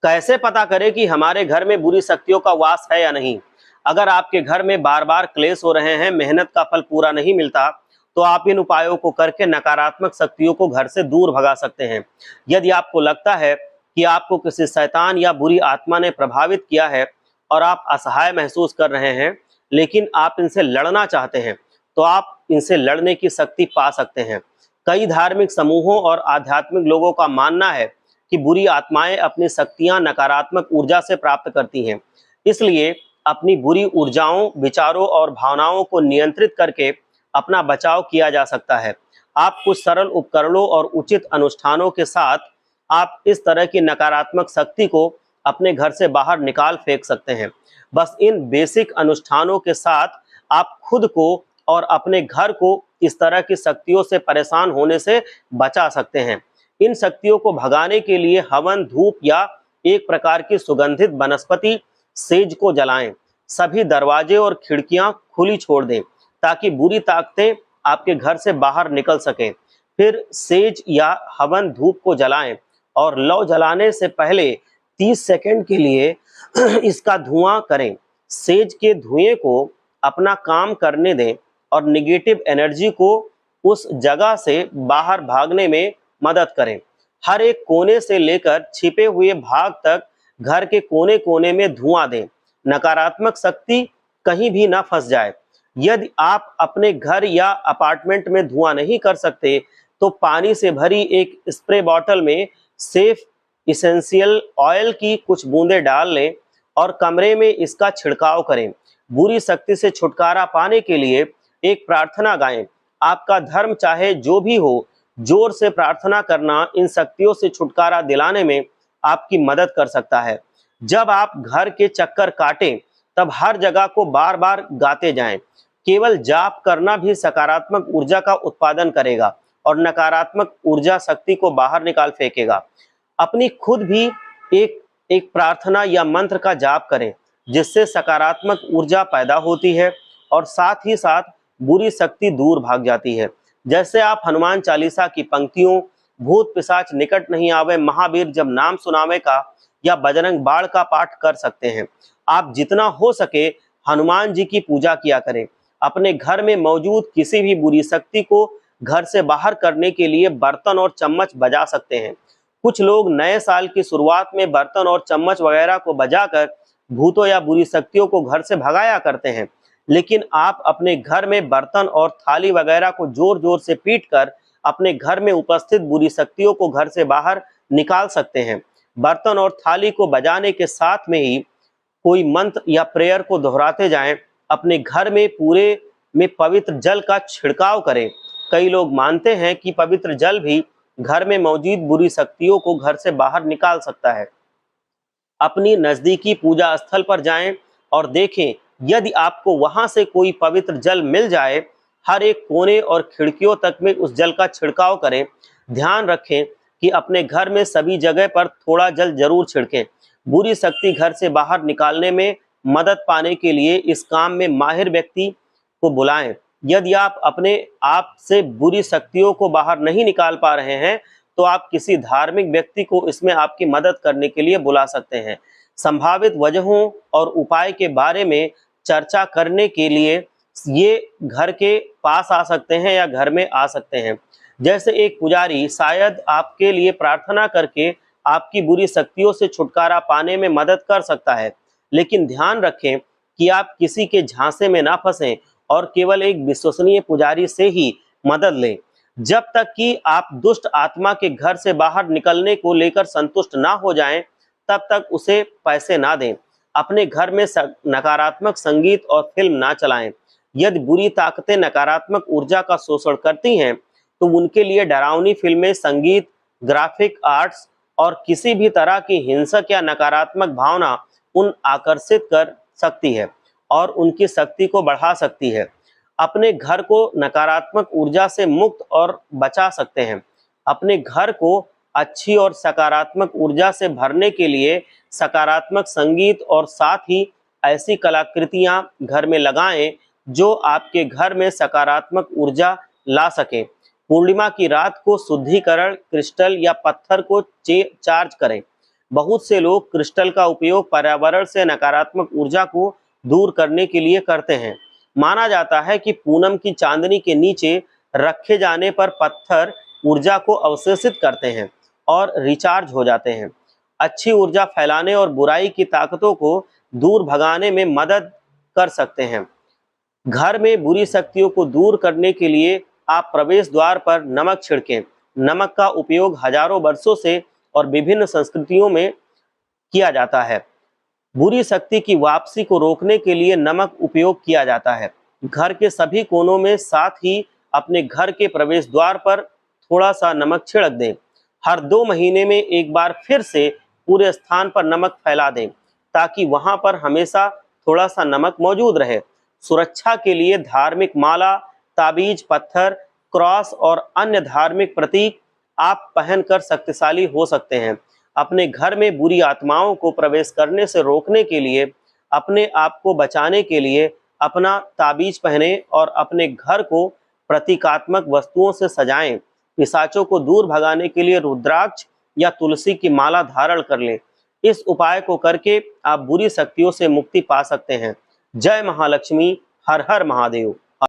कैसे पता करें कि हमारे घर में बुरी शक्तियों का वास है या नहीं? अगर आपके घर में बार बार क्लेश हो रहे हैं, मेहनत का फल पूरा नहीं मिलता, तो आप इन उपायों को करके नकारात्मक शक्तियों को घर से दूर भगा सकते हैं। यदि आपको लगता है कि आपको किसी शैतान या बुरी आत्मा ने प्रभावित किया है और आप असहाय महसूस कर रहे हैं, लेकिन आप इनसे लड़ना चाहते हैं, तो आप इनसे लड़ने की शक्ति पा सकते हैं। कई धार्मिक समूहों और आध्यात्मिक लोगों का मानना है कि बुरी आत्माएं अपनी शक्तियां नकारात्मक ऊर्जा से प्राप्त करती हैं। इसलिए अपनी बुरी ऊर्जाओं, विचारों और भावनाओं को नियंत्रित करके अपना बचाव किया जा सकता है। आप कुछ सरल उपकरणों और उचित अनुष्ठानों के साथ आप इस तरह की नकारात्मक शक्ति को अपने घर से बाहर निकाल फेंक सकते हैं। बस इन बेसिक अनुष्ठानों के साथ आप खुद को और अपने घर को इस तरह की शक्तियों से परेशान होने से बचा सकते हैं। इन शक्तियों को भगाने के लिए हवन, धूप या एक प्रकार की सुगंधित वनस्पति सेज को जलाएं। सभी दरवाजे और खिड़कियां खुली छोड़ दें ताकि बुरी ताकतें आपके घर से बाहर निकल सकें। फिर सेज या हवन धूप को जलाएं और लौ जलाने से पहले 30 सेकंड के लिए इसका धुआं करें। सेज के धुएं को अपना काम करने दें और निगेटिव एनर्जी को उस जगह से बाहर भागने में मदद करें। हर एक कोने से लेकर छिपे हुए भाग तक घर के कोने कोने में धुआं दें। नकारात्मक शक्ति कहीं भी ना फंस जाए। यदि आप अपने घर या अपार्टमेंट में धुआं नहीं कर सकते, तो पानी से भरी एक स्प्रे बॉटल में सेफ इसेंशियल ऑयल की कुछ बूंदें डाल लें और कमरे में इसका छिड़काव करें। बुरी शक्ति से छुटकारा पाने के लिए एक प्रार्थना गाएं। आपका धर्म चाहे जो भी हो, जोर से प्रार्थना करना इन शक्तियों से छुटकारा दिलाने में आपकी मदद कर सकता है। जब आप घर के चक्कर काटें, तब हर जगह को बार बार गाते जाएं। केवल जाप करना भी सकारात्मक ऊर्जा का उत्पादन करेगा और नकारात्मक ऊर्जा शक्ति को बाहर निकाल फेंकेगा। अपनी खुद भी एक एक प्रार्थना या मंत्र का जाप करें, जिससे सकारात्मक ऊर्जा पैदा होती है और साथ ही साथ बुरी शक्ति दूर भाग जाती है। जैसे आप हनुमान चालीसा की पंक्तियों, भूत पिशाच निकट नहीं आवे, महावीर जब नाम सुनावे का, या बजरंग बाण का पाठ कर सकते हैं। आप जितना हो सके हनुमान जी की पूजा किया करें। अपने घर में मौजूद किसी भी बुरी शक्ति को घर से बाहर करने के लिए बर्तन और चम्मच बजा सकते हैं। कुछ लोग नए साल की शुरुआत में बर्तन और चम्मच वगैरह को बजाकर भूतों या बुरी शक्तियों को घर से भगाया करते हैं। लेकिन आप अपने घर में बर्तन और थाली वगैरह को जोर जोर से पीटकर अपने घर में उपस्थित बुरी शक्तियों को घर से बाहर निकाल सकते हैं। बर्तन और थाली को बजाने के साथ में ही कोई मंत्र या प्रेयर को दोहराते जाएं। अपने घर में पूरे में पवित्र जल का छिड़काव करें। कई लोग मानते हैं कि पवित्र जल भी घर में मौजूद बुरी शक्तियों को घर से बाहर निकाल सकता है। अपनी नजदीकी पूजा स्थल पर जाएं और देखें, यदि आपको वहां से कोई पवित्र जल मिल जाए, हर एक कोने और खिड़कियों तक में उस जल का छिड़काव करें। ध्यान रखें कि अपने घर में सभी जगह पर थोड़ा जल जरूर छिड़कें। बुरी शक्ति घर से बाहर निकालने में मदद पाने के लिए इस काम में माहिर व्यक्ति को बुलाएं। यदि आप अपने आप से बुरी शक्तियों को बाहर नहीं निकाल पा रहे हैं, तो आप किसी धार्मिक व्यक्ति को इसमें आपकी मदद करने के लिए बुला सकते हैं। संभावित वजहों और उपाय के बारे में चर्चा करने के लिए ये घर के पास आ सकते हैं या घर में आ सकते हैं। जैसे एक पुजारी शायद आपके लिए प्रार्थना करके आपकी बुरी शक्तियों से छुटकारा पाने में मदद कर सकता है। लेकिन ध्यान रखें कि आप किसी के झांसे में ना फंसें और केवल एक विश्वसनीय पुजारी से ही मदद लें। जब तक कि आप दुष्ट आत्मा के घर से बाहर निकलने को लेकर संतुष्ट ना हो जाएं, तब तक उसे पैसे ना दें। अपने घर में नकारात्मक संगीत और फिल्म ना चलाएं। यदि बुरी ताकतें नकारात्मक ऊर्जा का शोषण करती हैं, तो उनके लिए डरावनी फिल्में, संगीत, ग्राफिक आर्ट्स और किसी भी तरह की हिंसक या नकारात्मक भावना उन आकर्षित कर सकती है और उनकी शक्ति को बढ़ा सकती है। अपने घर को नकारात्मक ऊर्जा से मुक्त और बचा सकते हैं। अपने घर को अच्छी और सकारात्मक ऊर्जा से भरने के लिए सकारात्मक संगीत और साथ ही ऐसी कलाकृतियां घर में लगाएं जो आपके घर में सकारात्मक ऊर्जा ला सकें। पूर्णिमा की रात को शुद्धिकरण क्रिस्टल या पत्थर को चार्ज करें। बहुत से लोग क्रिस्टल का उपयोग पर्यावरण से नकारात्मक ऊर्जा को दूर करने के लिए करते हैं। माना जाता है कि पूनम की चांदनी के नीचे रखे जाने पर पत्थर ऊर्जा को अवशोषित करते हैं और रिचार्ज हो जाते हैं। अच्छी ऊर्जा फैलाने और बुराई की ताकतों को दूर भगाने में मदद कर सकते हैं। घर में बुरी शक्तियों को दूर करने के लिए आप प्रवेश द्वार पर नमक छिड़कें। नमक का उपयोग हजारों वर्षों से और विभिन्न संस्कृतियों में किया जाता है। बुरी शक्ति की वापसी को रोकने के लिए नमक उपयोग किया जाता है। घर के सभी कोनों में, साथ ही अपने घर के प्रवेश द्वार पर थोड़ा सा नमक छिड़क दें। हर 2 महीने में एक बार फिर से पूरे स्थान पर नमक फैला दें ताकि वहां पर हमेशा थोड़ा सा नमक मौजूद रहे। सुरक्षा के लिए धार्मिक माला, ताबीज, पत्थर, क्रॉस और अन्य धार्मिक प्रतीक आप पहनकर शक्तिशाली हो सकते हैं। अपने घर में बुरी आत्माओं को प्रवेश करने से रोकने के लिए, अपने आप को बचाने के लिए अपना ताबीज पहने और अपने घर को प्रतीकात्मक वस्तुओं से सजाएं। पिशाचों को दूर भगाने के लिए रुद्राक्ष या तुलसी की माला धारण कर लें। इस उपाय को करके आप बुरी शक्तियों से मुक्ति पा सकते हैं। जय महालक्ष्मी। हर हर महादेव।